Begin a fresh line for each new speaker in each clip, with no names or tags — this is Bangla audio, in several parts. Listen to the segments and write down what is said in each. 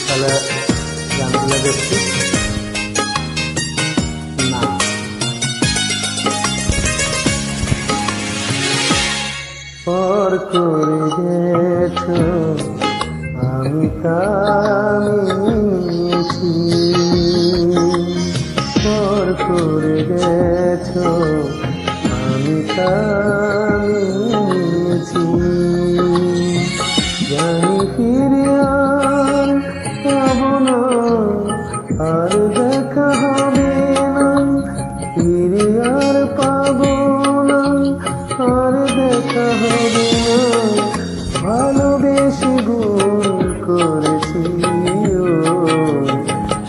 সালে গানগুলো দেখছি না পর করে গেছো আমি কামিয়েছি পর করে গেছো আমি কামিয়েছি জানি ফিরে আর পাব না আর দেখা হবে না ফিরে আর পাব না আর দেখা হবে না ভালোবেসে ভুল করেছি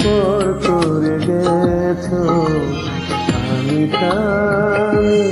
পর করে গেছো আমি কামিয়েছি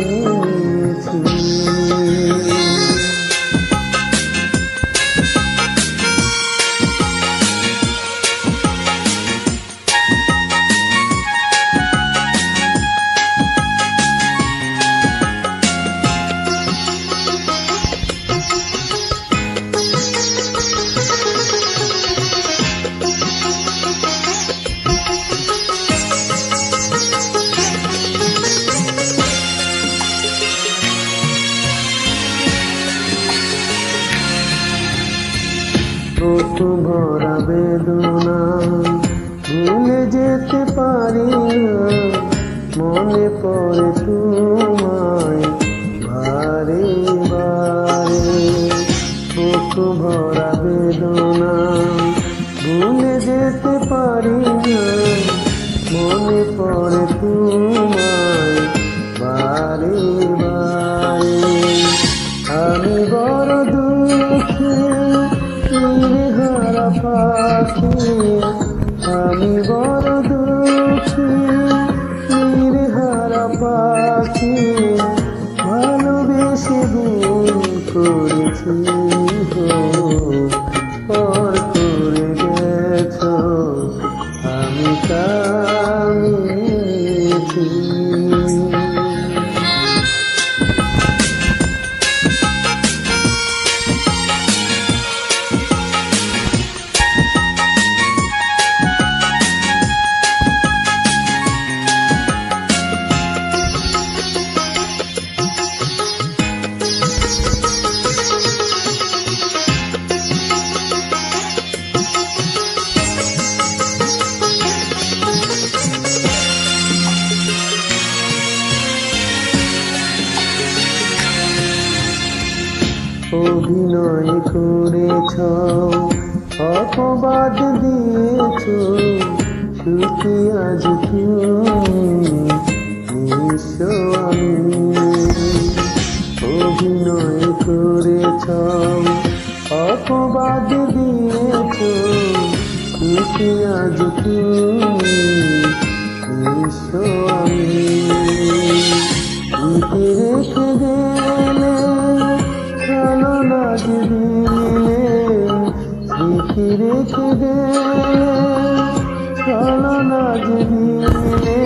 বুক ভরা বেদনা ভুলে যেতে পারি না মনে পড়ে তোমায় বারে বারে বুক ভরা বেদনা ভুলে যেতে পারি না মনে পড়ে তোমায় বারে বারে আমি বড় দুঃখী হারা পাখি আমি বড় দুঃখী হারা পাখি ভালোবেসে ভুল করেছি পর করে গেছো আমি কামিয়েছি অভিনয় করেছ অপবাদ দিয়েছ সুখী আজ নিঃস্ব আমি অভিনয় করেছ অপবাদ দিয়েছ সুখী আজ নিঃস্ব আমি রেখে গেলে স্মৃতি রেখে দে ছলনা দিলে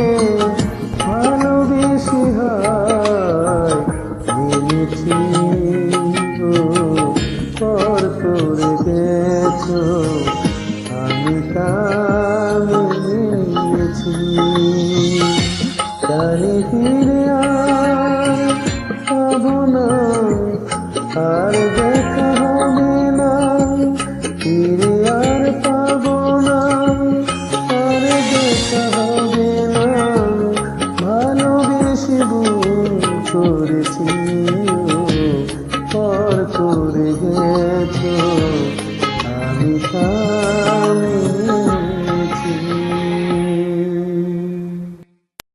ভালোবেসে হয় মিলেছি পর করে গেছো আমি কামিয়েছি জানি ফিরে আর পাব না আর